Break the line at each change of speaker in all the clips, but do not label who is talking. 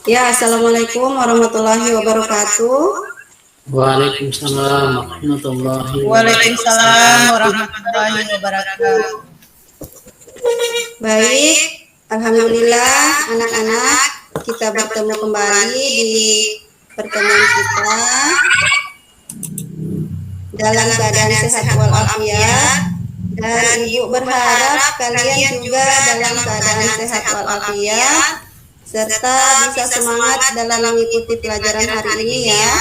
Ya, assalamualaikum warahmatullahi wabarakatuh.
Waalaikumsalam warahmatullahi wabarakatuh.
Waalaikumsalam warahmatullahi wabarakatuh.
Baik, alhamdulillah anak-anak kita bertemu kembali di pertemuan kita dalam keadaan sehat walafiat, dan Ibu berharap kalian juga dalam keadaan sehat walafiat serta bisa semangat dalam mengikuti pelajaran hari ini ya.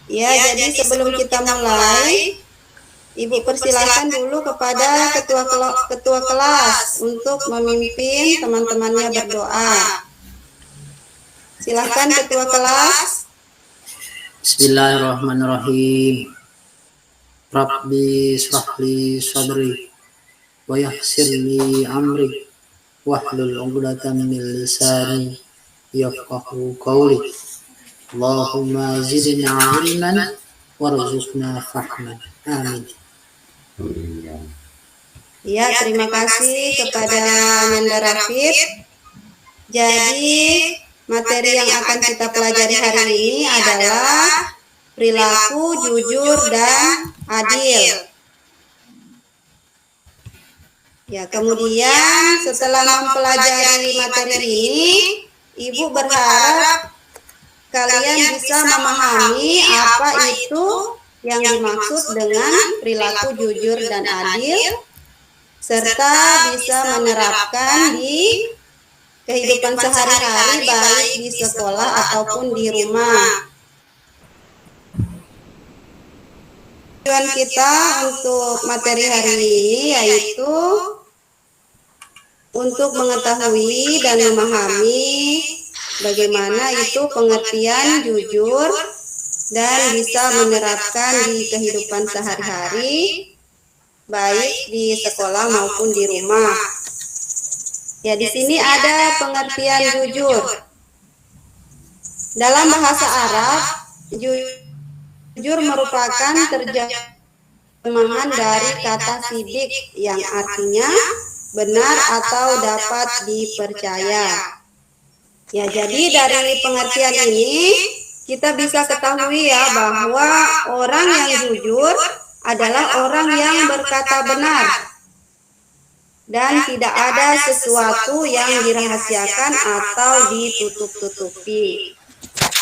Ya, jadi sebelum kita mulai, Ibu persilahkan dulu kepada ketua kelas untuk memimpin teman-temannya berdoa. Silahkan ketua kelas.
Bismillahirrahmanirrahim. Rabbi shrahli sadri wa yassir li amri wahlul 'uqdatam min lisani yafqahu qawli. Allahumma zidna 'ilman warzuqna fahman. Amin.
Ya, terima kasih kepada Nanda Rafid. Jadi, materi yang akan kita pelajari hari ini adalah perilaku jujur dan adil. Ya, kemudian setelah mempelajari materi ini, Ibu berharap kalian bisa memahami apa itu yang dimaksud dengan perilaku jujur dan adil, serta bisa menerapkan di kehidupan sehari-hari baik di sekolah ataupun di rumah. Tujuan kita untuk materi hari ini yaitu untuk mengetahui dan memahami bagaimana itu pengertian jujur dan bisa menerapkan di kehidupan sehari-hari baik di sekolah maupun di rumah. Ya, di sini ada pengertian jujur. Dalam bahasa Arab, jujur merupakan terjemahan dari kata sidik yang artinya benar atau dapat dipercaya. Ya, jadi dari pengertian ini kita bisa ketahui ya bahwa orang yang jujur adalah orang yang berkata benar dan tidak ada sesuatu yang dirahasiakan atau ditutup-tutupi.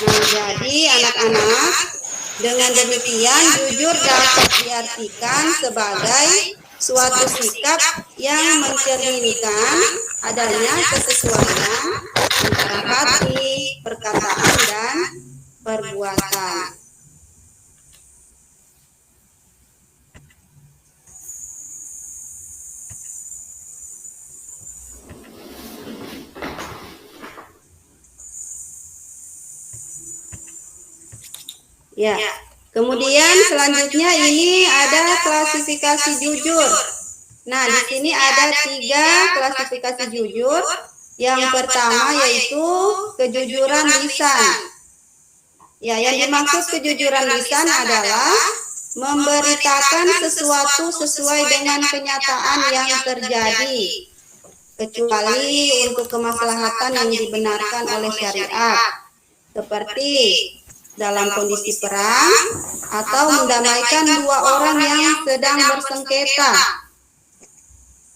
Nah, jadi anak-anak, dengan demikian jujur dapat diartikan sebagai suatu sikap yang mencerminkan adanya kesesuaian antara hati, perkataan, dan perbuatan. Ya, kemudian selanjutnya ini ada klasifikasi jujur. Nah, di sini ada 3 klasifikasi jujur. Yang pertama yaitu kejujuran lisan. Ya, yang dimaksud kejujuran lisan adalah memberitakan sesuatu sesuai dengan kenyataan yang terjadi, kecuali untuk kemaslahatan yang dibenarkan oleh syariat, seperti dalam kondisi perang atau mendamaikan 2 orang yang sedang bersengketa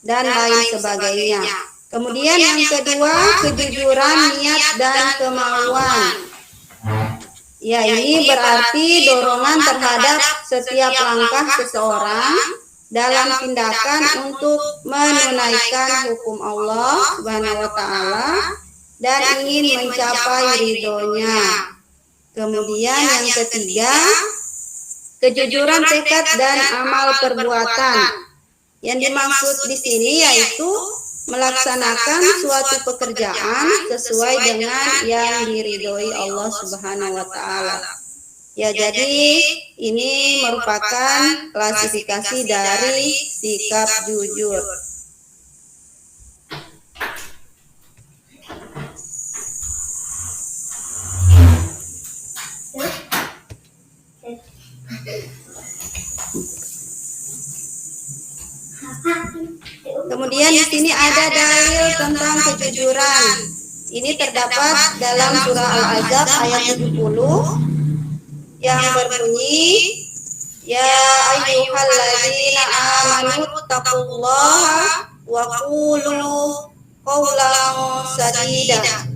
dan lain sebagainya. Kemudian yang kedua, kejujuran niat dan kemauan. Ya, ini berarti dorongan terhadap setiap langkah seseorang dalam tindakan untuk menunaikan hukum Allah Subhanahu wa taala dan ingin mencapai ridhonya. Kemudian yang ketiga, kejujuran tekad dan amal perbuatan. Yang dimaksud di sini yaitu melaksanakan suatu pekerjaan sesuai dengan yang diridhoi Allah Subhanahu wa taala. Ya, jadi ini merupakan klasifikasi dari sikap jujur. Kemudian di sini ada dalil tentang kejujuran. Ini terdapat dalam surah Al-Ahzab ayat 70 yang berbunyi, Ya ayyuhalladzina amanu taqullaha wa qulu qawlan sadida.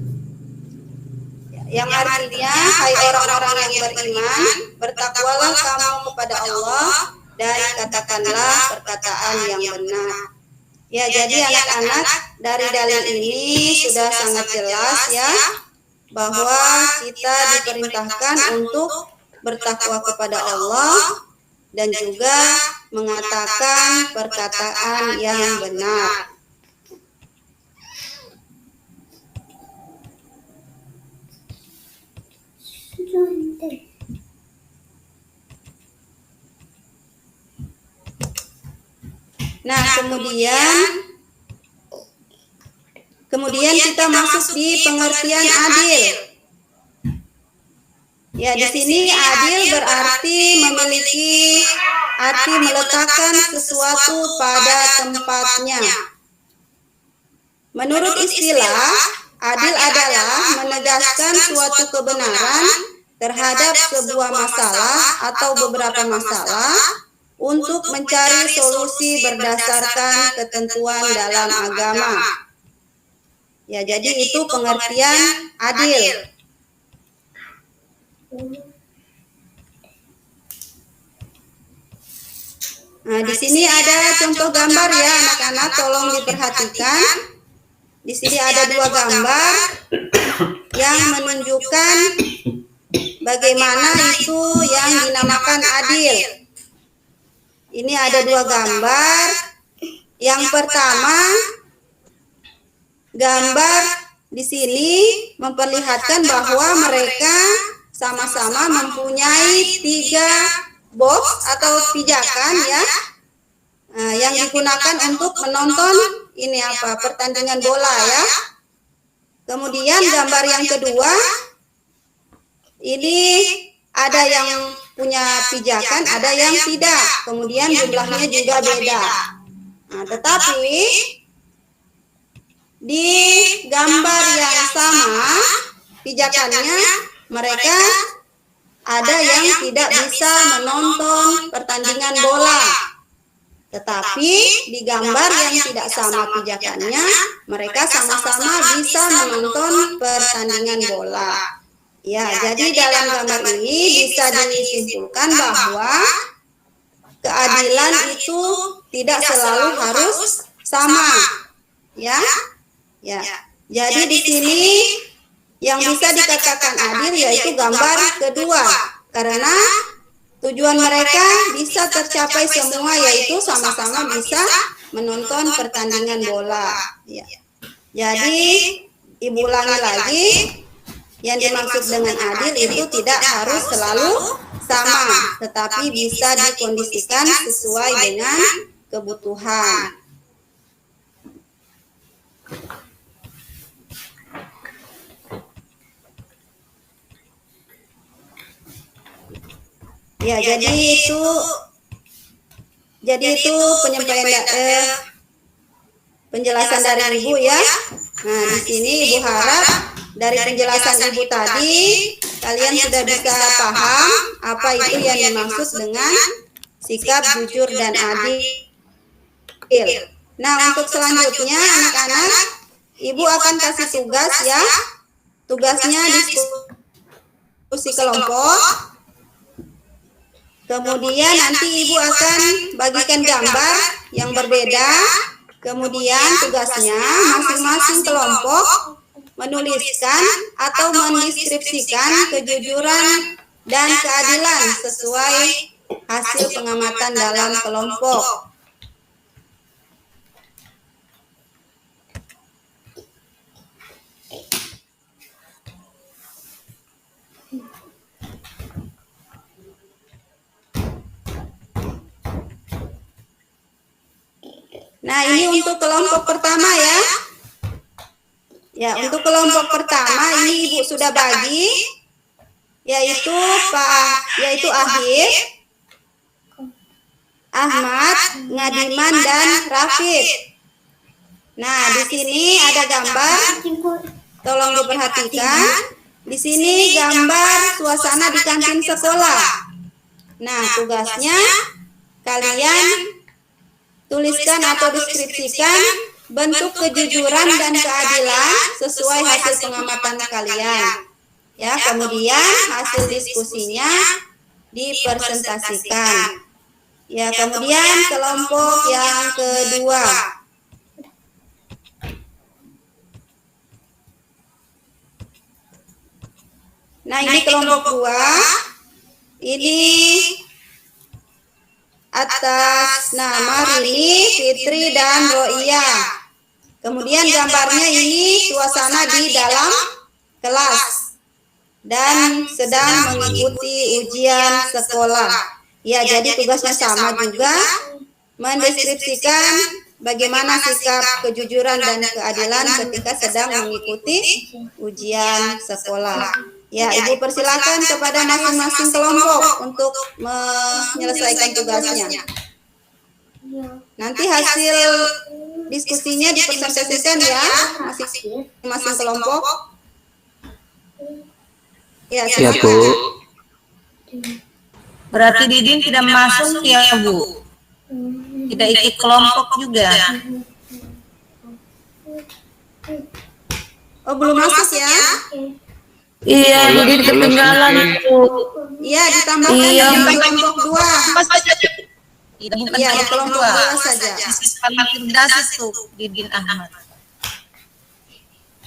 Yang artinya, hai orang-orang yang beriman, bertakwalah kamu kepada Allah dan katakanlah perkataan yang benar. Ya, jadi anak-anak, dari dalil ini sudah sangat jelas ya bahwa kita diperintahkan untuk bertakwa kepada Allah dan juga mengatakan perkataan yang benar. Nah, kemudian kita masuk di pengertian adil. Ya, di sini adil berarti memiliki arti meletakkan sesuatu pada tempatnya. Menurut istilah, adil adalah menegaskan suatu kebenaran terhadap sebuah masalah atau beberapa masalah untuk mencari solusi berdasarkan ketentuan dalam agama. Ya, jadi itu pengertian adil. Nah, di sini ada contoh gambar ya anak-anak, tolong diperhatikan. Di sini ada dua gambar yang menunjukkan bagaimana itu yang dinamakan adil. Ini ada dua gambar. Yang pertama, gambar di sini memperlihatkan bahwa mereka sama-sama mempunyai 3 box atau pijakan ya, yang digunakan untuk menonton pertandingan bola ya. Kemudian gambar yang kedua, ini ada yang punya pijakan, ada yang tidak. Kemudian jumlahnya juga beda. Nah, tetapi di gambar yang sama pijakannya mereka ada yang tidak bisa menonton pertandingan bola. Tetapi di gambar yang tidak sama pijakannya mereka sama-sama bisa menonton pertandingan bola. Ya, jadi dalam gambar ini bisa disimpulkan bahwa keadilan itu tidak selalu harus sama. Ya. Jadi di sini yang bisa dikatakan adil yaitu gambar kedua, karena tujuan mereka bisa tercapai semua, yaitu sama-sama bisa menonton pertandingan bola. Ya. Jadi Ibu ulangi lagi, yang dimaksud dengan adil itu tidak harus selalu sama, tetapi bisa dikondisikan sesuai dengan kebutuhan. Ya, jadi itu penjelasan dari Ibu ya. Nah, di sini Ibu harap dari penjelasan Ibu tadi kalian sudah bisa paham apa itu yang dimaksud dengan sikap jujur dan adil. Nah, untuk selanjutnya anak-anak, Ibu akan kasih tugas ya. Tugasnya diskusi kelompok. Kemudian nanti Ibu akan bagikan gambar yang berbeda. Kemudian tugasnya masing-masing kelompok menuliskan atau mendeskripsikan kejujuran dan keadilan sesuai hasil pengamatan dalam kelompok. Nah, ini untuk kelompok pertama ya. Ya, untuk kelompok pertama ini Ibu sudah bagi, yaitu Ahif, Ahmad, Ngadiman, dan Rafid. Nah, di sini ada gambar Tolong diperhatikan. Di sini gambar suasana di kantin sekolah. Nah, tugasnya kalian tuliskan atau deskripsikan bentuk kejujuran dan keadilan sesuai hasil pengamatan kalian. Ya, kemudian hasil diskusinya dipresentasikan. Ya, kemudian kelompok yang kedua. Nah, ini kelompok 2. Ini atas nama Rini, Fitri, dan Roia. Kemudian gambarnya ini suasana di dalam kelas dan sedang mengikuti ujian sekolah. Ya, jadi tugasnya sama juga, mendeskripsikan bagaimana sikap kejujuran dan keadilan ketika sedang mengikuti ujian sekolah. Ya, Ibu persilakan kepada masing-masing kelompok untuk menyelesaikan tugasnya. Nanti hasil diskusinya dipresentasikan ya, masing-masing kelompok. Ya,
Siap, Bu.
Berarti Didin tidak masuk ya, Bu? Tidak ikut kelompok juga.
Oh, belum masuk ya?
Iya, Didin ketinggalan, Bu.
Iya, ditambahkan
Iya,
di kelompok 2. Iya, di kelompok 2 saja.
Paling cerdas itu Didin Ahmad.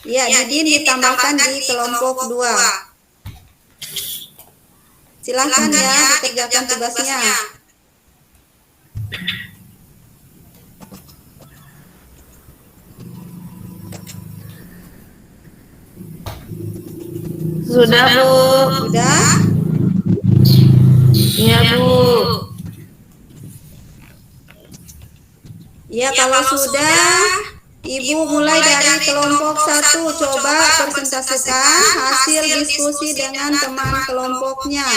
Iya, Didin ditambahkan di kelompok 2. Silahkan ya dikerjakan tugasnya.
Sudah, Bu.
Sudah?
Iya, Bu.
Ya, kalau sudah, Ibu mulai dari kelompok 1. Coba presentasikan hasil diskusi dengan teman kelompoknya.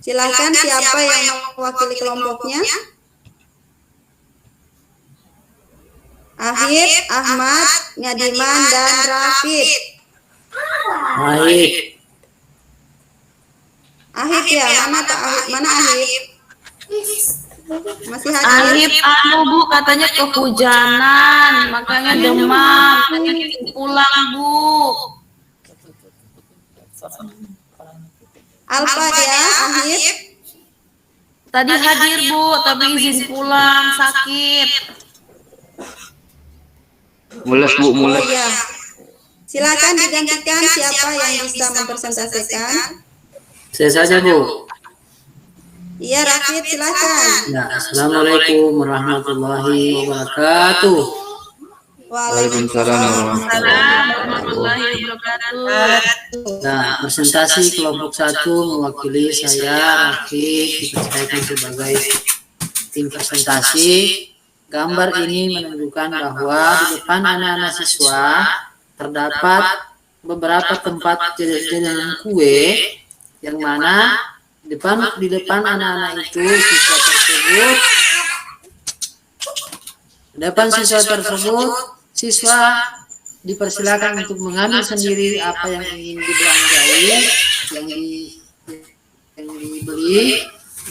Silahkan siapa yang mewakili kelompoknya? Ahib, Ahmad, Ngadiman, dan Rafid.
Baik.
Ahib ya, mana Ahib? Masih hadir?
Ahib Bu, katanya kehujanan, makanya demam, makanya pulang Bu.
Alfa ya, Ahib.
Tadi hadir Bu, tapi izin pulang, sakit.
Mules, Bu,
Oh
mules.
iya. Silakan digantikan siapa yang bisa mempresentasikan.
Saya saja, Bu.
Iya, Rafid, silakan.
Ya, Assalamualaikum warahmatullahi wabarakatuh.
Waalaikumsalam
Warahmatullahi wabarakatuh.
Nah, presentasi kelompok 1 mewakili saya, Rafid, dipercayakan sebagai tim presentasi. Gambar ini menunjukkan bahwa di depan anak-anak siswa terdapat beberapa tempat jajanan kue yang mana di depan anak-anak itu siswa siswa dipersilakan untuk mengambil sendiri apa yang ingin dibelanjai, yang dibeli,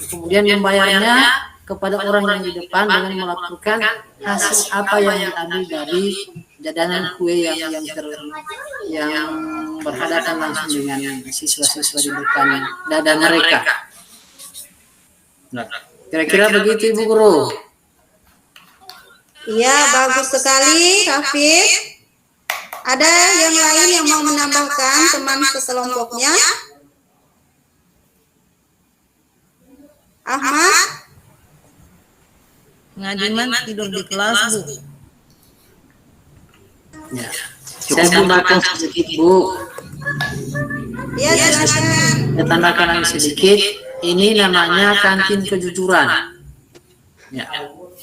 kemudian membayarnya kepada orang yang di depan dengan melaporkan hasil apa yang diambil dari jajanan kue yang berhadapan langsung dengan siswa-siswa di depan dada mereka. Nah, kira-kira begitu Ibu Guru.
Iya, bagus sekali, Rafid. Ada yang lain yang mau menambahkan teman sekelompoknya? Ahmad?
Ngadiman tidur di kelas, Bu.
Ya. Saya tambahkan sedikit, Bu.
Iya, silakan.
Saya tambahkan lagi sedikit. Ini namanya kantin kejujuran. Ya,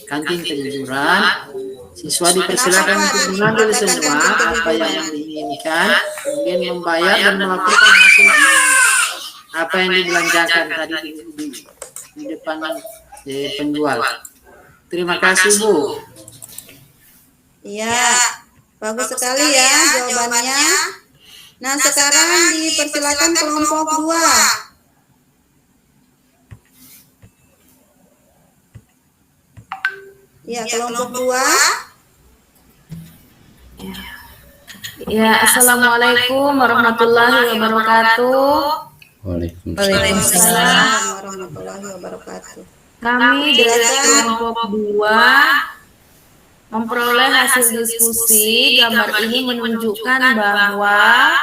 kantin kejujuran. Siswa dipersilakan untuk mengambil semua apa yang diinginkan, kemudian membayar dan melakukan hasil apa yang dibelanjakan tadi di depan penjual. Terima kasih, Bu.
Iya, bagus sekali ya jawabannya. Nah, sekarang dipersilakan kelompok 2. Ya, kelompok 2.
Ya, Assalamualaikum warahmatullahi wabarakatuh.
Waalaikumsalam.
Waalaikumsalam warahmatullahi wabarakatuh.
Kami dari kelompok 2 memperoleh hasil diskusi. Gambar ini menunjukkan bahwa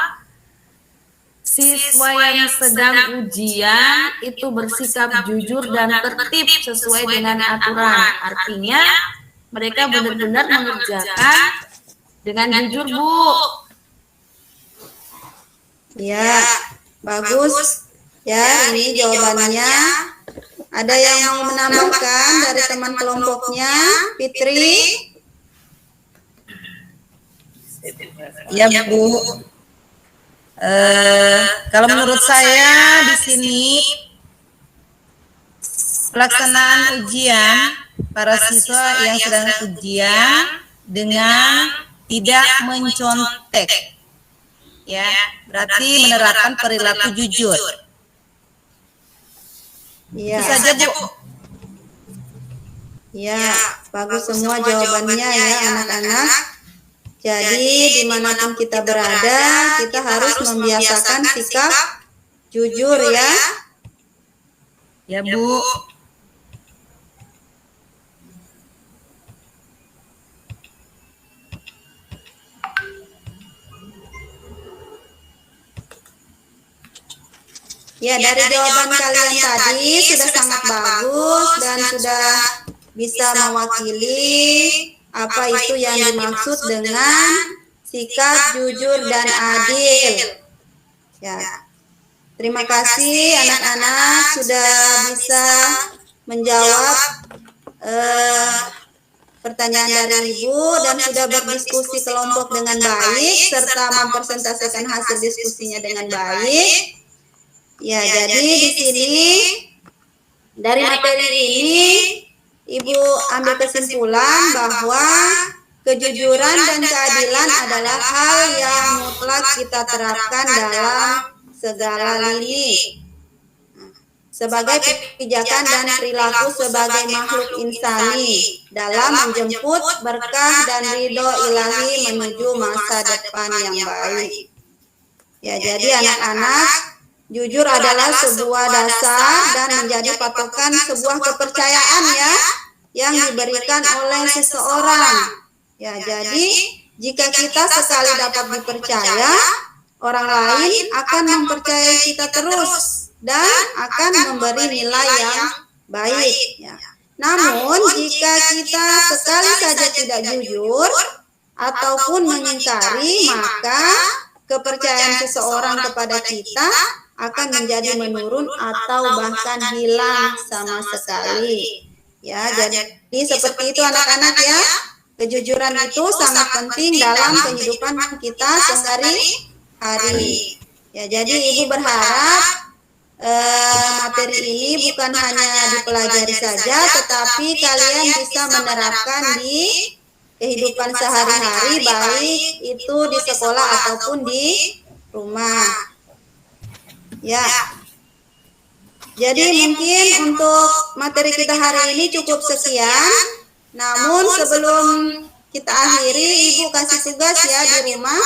siswa yang sedang ujian itu bersikap jujur dan tertib sesuai dengan aturan. Artinya mereka benar-benar mengerjakan dengan jujur, Bu.
Ya, bagus. Ya, ini jawabannya. Ada yang mau menambahkan dari teman kelompoknya? Fitri?
Ya, Bu. Kalau menurut saya di sini pelaksanaan ujian para siswa yang sedang ujian dengan tidak mencontek, ya, berarti menerapkan perilaku jujur.
Iya.
Itu saja, Bu.
Ya, bagus semua jawabannya ya anak-anak. Jadi dimanapun kita berada, kita harus membiasakan sikap jujur ya.
Ya, Bu.
Ya, dari jawaban kalian tadi sudah sangat bagus dan sudah bisa mewakili apa itu yang dimaksud dengan sikap jujur dan adil. Ya, terima kasih anak-anak sudah bisa menjawab pertanyaan dari Ibu dan sudah berdiskusi kelompok dengan baik serta mempresentasikan hasil diskusinya dengan baik. Ya, jadi di sini dari materi ini Ibu ambil kesimpulan bahwa kejujuran dan keadilan adalah hal yang mutlak kita terapkan dalam segala lini. Sebagai pijakan dan perilaku sebagai makhluk insani dalam menjemput berkah dan ridho ilahi menuju masa depan yang baik. Ya, jadi anak-anak, jujur adalah sebuah dasar dan menjadi patokan sebuah kepercayaan ya yang diberikan oleh seseorang. Ya, jadi jika kita sekali dapat dipercaya, orang lain akan mempercayai kita terus dan akan memberi nilai yang baik. Ya. Namun jika kita sekali saja tidak jujur ataupun mengingkari, maka kepercayaan seseorang kepada kita akan menjadi menurun atau bahkan hilang sama sekali. Ya, jadi seperti itu anak-anak ya. Kejujuran itu sangat penting dalam kehidupan kita sehari-hari. Ya, jadi Ibu berharap materi ini bukan hanya dipelajari saja, tetapi kalian bisa menerapkan di kehidupan sehari-hari, baik itu di sekolah ataupun di rumah. Ya, jadi mungkin untuk materi kita hari ini cukup sekian. Namun sebelum kita akhiri, Ibu kasih tugas ya di rumah.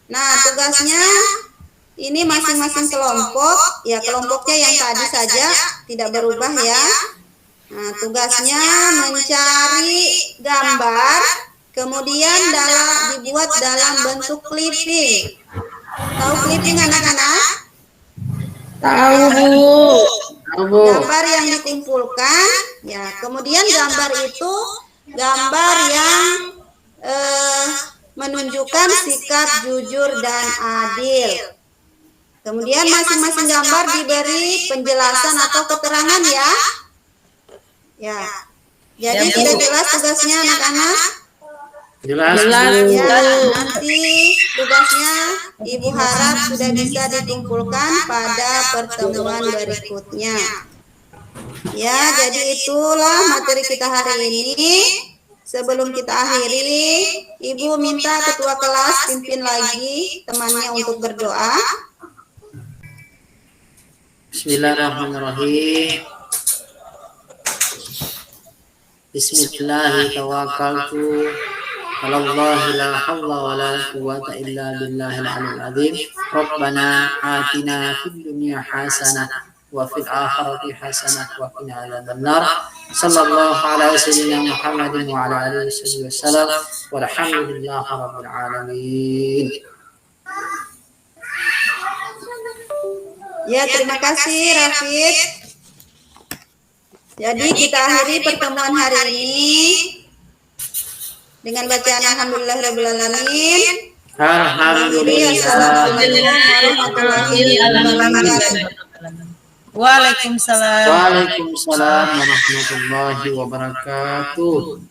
Nah, tugasnya ini masing-masing kelompok, ya kelompoknya yang tadi saja tidak berubah ya. Nah, tugasnya mencari gambar, kemudian dibuat dalam bentuk clipping. Tahu clipping anak-anak?
Tahu, Bu.
Gambar yang dikumpulkan, ya kemudian gambar itu gambar yang menunjukkan sikap jujur dan adil. Kemudian masing-masing gambar diberi penjelasan atau keterangan ya. Ya, jadi sudah jelas tugasnya anak-anak?
Jelas,
Ya, nanti tugasnya Ibu harap sudah bisa dikumpulkan pada pertemuan berikutnya. Ya, jadi itulah materi kita hari ini. Sebelum kita akhiri, Ibu minta ketua kelas pimpin lagi temannya untuk berdoa.
Bismillahirrahmanirrahim. Bismillahirrahmanirrahim. Tawakkaltu 'alallahi la haula wa la quwwata illa billahil aliyyil azim. Rabbana atina fid dunya hasanah wa fil akhirati hasanah wa qina adzabannar. Sallallahu ala sayyidina Muhammadin wa ala alihi wasallam. Walhamdulillahi rabbil alamin.
Ya, terima kasih Rafid. Jadi kita akhiri pertemuan hari ini dengan bacaan Alhamdulillahirabbil alamin.
Alhamdulillah.
Assalamualaikum warahmatullahi wabarakatuh.
Waalaikumsalam.
Waalaikumsalam warahmatullahi wabarakatuh.